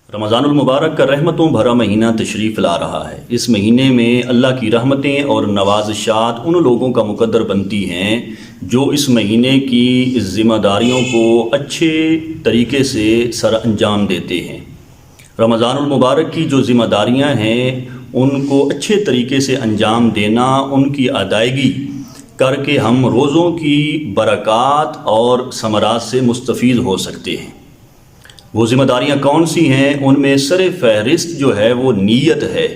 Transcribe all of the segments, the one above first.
رمضان المبارک کا رحمتوں بھرا مہینہ تشریف لا رہا ہے۔ اس مہینے میں اللہ کی رحمتیں اور نوازشات ان لوگوں کا مقدر بنتی ہیں جو اس مہینے کی ذمہ داریوں کو اچھے طریقے سے سر انجام دیتے ہیں۔ رمضان المبارک کی جو ذمہ داریاں ہیں ان کو اچھے طریقے سے انجام دینا، ان کی ادائیگی کر کے ہم روزوں کی برکات اور ثمرات سے مستفید ہو سکتے ہیں۔ وہ ذمہ داریاں کون سی ہیں؟ ان میں سر فہرست جو ہے وہ نیت ہے۔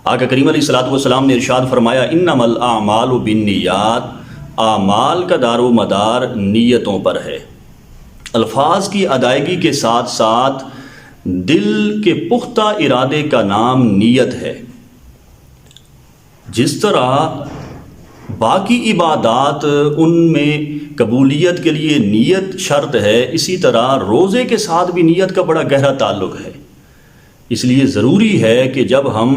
آقا کریم علیہ الصلوۃ والسلام نے ارشاد فرمایا انما الاعمال بالنیات، اعمال کا دار و مدار نیتوں پر ہے۔ الفاظ کی ادائیگی کے ساتھ ساتھ دل کے پختہ ارادے کا نام نیت ہے۔ جس طرح باقی عبادات ان میں قبولیت کے لیے نیت شرط ہے، اسی طرح روزے کے ساتھ بھی نیت کا بڑا گہرا تعلق ہے۔ اس لیے ضروری ہے کہ جب ہم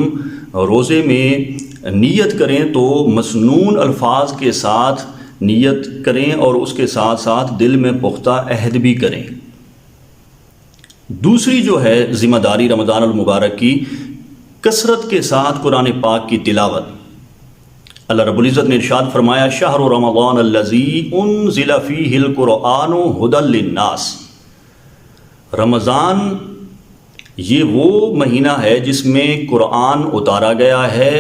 روزے میں نیت کریں تو مسنون الفاظ کے ساتھ نیت کریں اور اس کے ساتھ ساتھ دل میں پختہ عہد بھی کریں۔ دوسری جو ہے ذمہ داری رمضان المبارک کی، کثرت کے ساتھ قرآن پاک کی تلاوت۔ اللہ رب العزت نے ارشاد فرمایا شہر رمضان الذی انزل فیہ القرآن ھدی للناس۔ رمضان یہ وہ مہینہ ہے جس میں قرآن اتارا گیا ہے،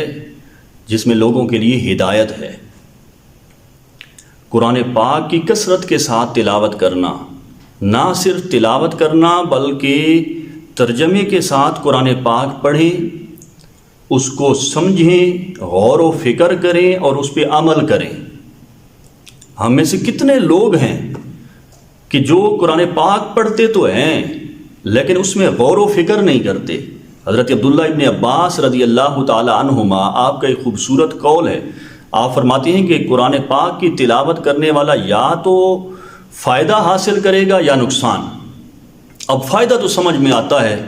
جس میں لوگوں کے لیے ہدایت ہے۔ قرآن پاک کی کثرت کے ساتھ تلاوت کرنا، نہ صرف تلاوت کرنا بلکہ ترجمے کے ساتھ قرآن پاک پڑھیں، اس کو سمجھیں، غور و فکر کریں اور اس پہ عمل کریں۔ ہم میں سے کتنے لوگ ہیں کہ جو قرآن پاک پڑھتے تو ہیں لیکن اس میں غور و فکر نہیں کرتے۔ حضرت عبداللہ ابن عباس رضی اللہ تعالی عنہما، آپ کا ایک خوبصورت قول ہے، آپ فرماتے ہیں کہ قرآن پاک کی تلاوت کرنے والا یا تو فائدہ حاصل کرے گا یا نقصان۔ اب فائدہ تو سمجھ میں آتا ہے،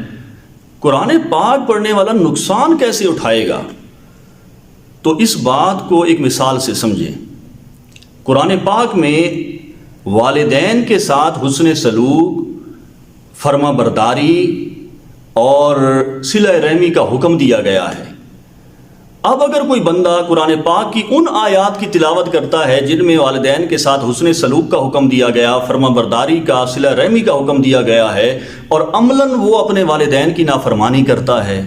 قرآن پاک پڑھنے والا نقصان کیسے اٹھائے گا؟ تو اس بات کو ایک مثال سے سمجھیں۔ قرآن پاک میں والدین کے ساتھ حسن سلوک، فرما برداری اور صلہ رحمی کا حکم دیا گیا ہے۔ اب اگر کوئی بندہ قرآن پاک کی ان آیات کی تلاوت کرتا ہے جن میں والدین کے ساتھ حسن سلوک کا حکم دیا گیا، فرما برداری کا، صلہ رحمی کا حکم دیا گیا ہے، اور عملاً وہ اپنے والدین کی نافرمانی کرتا ہے،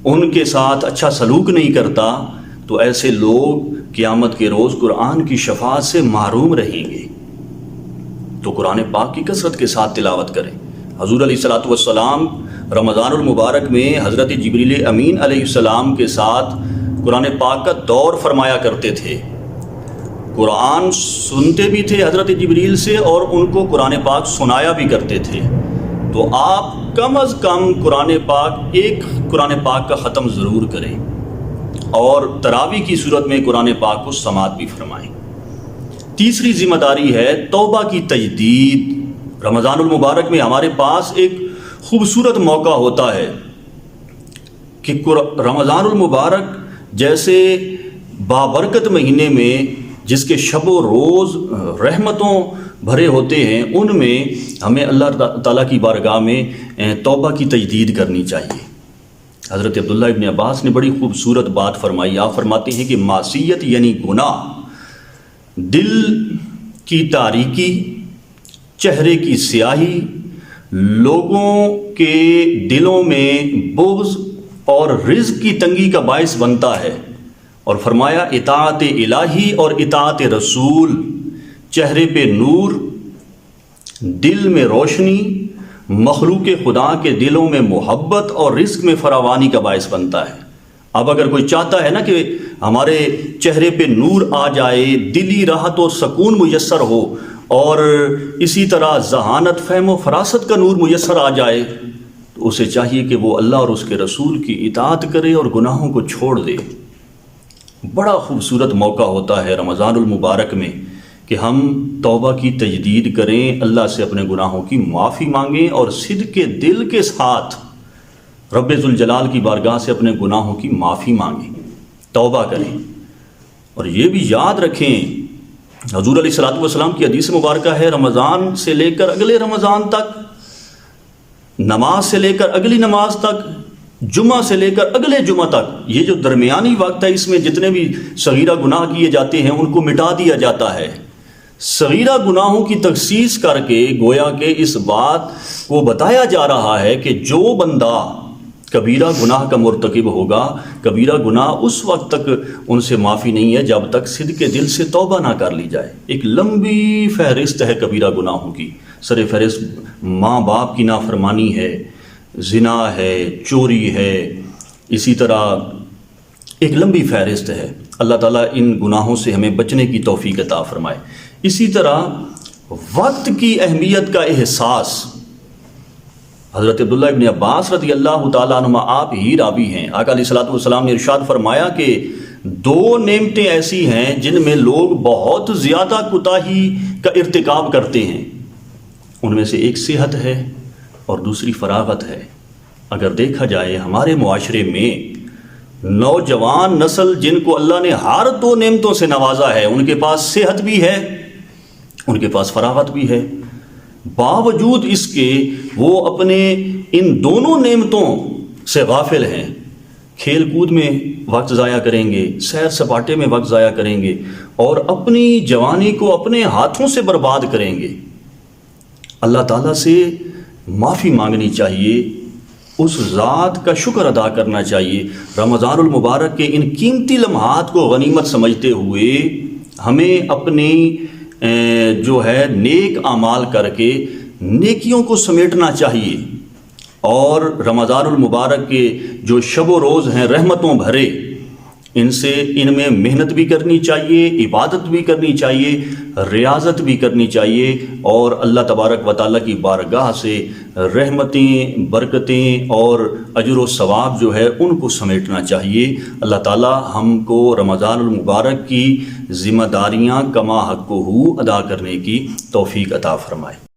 ان کے ساتھ اچھا سلوک نہیں کرتا، تو ایسے لوگ قیامت کے روز قرآن کی شفاعت سے محروم رہیں گے۔ تو قرآن پاک کی کثرت کے ساتھ تلاوت کریں۔ حضور علیہ الصلوۃ والسلام رمضان المبارک میں حضرت جبریل امین علیہ السلام کے ساتھ قرآن پاک کا دور فرمایا کرتے تھے۔ قرآن سنتے بھی تھے حضرت جبریل سے اور ان کو قرآن پاک سنایا بھی کرتے تھے۔ تو آپ کم از کم ایک قرآن پاک کا ختم ضرور کریں اور تراویح کی صورت میں قرآن پاک کو سماعت بھی فرمائیں۔ تیسری ذمہ داری ہے توبہ کی تجدید۔ رمضان المبارک میں ہمارے پاس ایک خوبصورت موقع ہوتا ہے کہ رمضان المبارک جیسے بابرکت مہینے میں جس کے شب و روز رحمتوں بھرے ہوتے ہیں، ان میں ہمیں اللہ تعالیٰ کی بارگاہ میں توبہ کی تجدید کرنی چاہیے۔ حضرت عبداللہ ابن عباس نے بڑی خوبصورت بات فرمائی۔ آپ فرماتے ہیں کہ معصیت یعنی گناہ دل کی تاریکی، چہرے کی سیاہی، لوگوں کے دلوں میں بغض اور رزق کی تنگی کا باعث بنتا ہے، اور فرمایا اطاعت الہی اور اطاعت رسول، چہرے پہ نور، دل میں روشنی، مخلوق خدا کے دلوں میں محبت اور رزق میں فراوانی کا باعث بنتا ہے۔ اب اگر کوئی چاہتا ہے نا کہ ہمارے چہرے پہ نور آ جائے، دلی راحت و سکون میسر ہو، اور اسی طرح ذہانت، فہم و فراست کا نور میسر آ جائے، تو اسے چاہیے کہ وہ اللہ اور اس کے رسول کی اطاعت کرے اور گناہوں کو چھوڑ دے۔ بڑا خوبصورت موقع ہوتا ہے رمضان المبارک میں کہ ہم توبہ کی تجدید کریں، اللہ سے اپنے گناہوں کی معافی مانگیں اور صدق کے دل کے ساتھ رب ذوالجلال کی بارگاہ سے اپنے گناہوں کی معافی مانگیں، توبہ کریں۔ اور یہ بھی یاد رکھیں، حضور علیہ الصلوۃ والسلام کی حدیث مبارکہ ہے، رمضان سے لے کر اگلے رمضان تک نماز سے لے کر اگلی نماز تک، جمعہ سے لے کر اگلے جمعہ تک، یہ جو درمیانی وقت ہے اس میں جتنے بھی صغیرہ گناہ کیے جاتے ہیں ان کو مٹا دیا جاتا ہے۔ صغیرہ گناہوں کی تخصیص کر کے گویا کہ اس بات کو بتایا جا رہا ہے کہ جو بندہ کبیرہ گناہ کا مرتکب ہوگا، کبیرہ گناہ اس وقت تک ان سے معافی نہیں ہے جب تک صدق دل سے توبہ نہ کر لی جائے۔ ایک لمبی فہرست ہے کبیرہ گناہوں کی، سر فہرست ماں باپ کی نافرمانی ہے، زنا ہے، چوری ہے، اسی طرح ایک لمبی فہرست ہے۔ اللہ تعالیٰ ان گناہوں سے ہمیں بچنے کی توفیق عطا فرمائے۔ اسی طرح وقت کی اہمیت کا احساس، حضرت عبداللہ ابن عباس رضی اللہ تعالیٰ عنہ آپ ہی راوی ہیں، آقا علیہ الصلوۃ والسلام نے ارشاد فرمایا کہ دو نعمتیں ایسی ہیں جن میں لوگ بہت زیادہ کوتاہی کا ارتکاب کرتے ہیں، ان میں سے ایک صحت ہے اور دوسری فراغت ہے۔ اگر دیکھا جائے ہمارے معاشرے میں نوجوان نسل جن کو اللہ نے ہر دو نعمتوں سے نوازا ہے، ان کے پاس صحت بھی ہے، ان کے پاس فراغت بھی ہے، باوجود اس کے وہ اپنے ان دونوں نعمتوں سے غافل ہیں، کھیل کود میں وقت ضائع کریں گے، سیر سپاٹے میں وقت ضائع کریں گے اور اپنی جوانی کو اپنے ہاتھوں سے برباد کریں گے۔ اللہ تعالیٰ سے معافی مانگنی چاہیے، اس ذات کا شکر ادا کرنا چاہیے۔ رمضان المبارک کے ان قیمتی لمحات کو غنیمت سمجھتے ہوئے ہمیں اپنی جو ہے نیک اعمال کر کے نیکیوں کو سمیٹنا چاہیے، اور رمضان المبارک کے جو شب و روز ہیں رحمتوں بھرے، ان میں محنت بھی کرنی چاہیے، عبادت بھی کرنی چاہیے، ریاضت بھی کرنی چاہیے، اور اللہ تبارک و تعالیٰ کی بارگاہ سے رحمتیں، برکتیں اور اجر و ثواب جو ہے ان کو سمیٹنا چاہیے۔ اللہ تعالیٰ ہم کو رمضان المبارک کی ذمہ داریاں کما حقہ ادا کرنے کی توفیق عطا فرمائے۔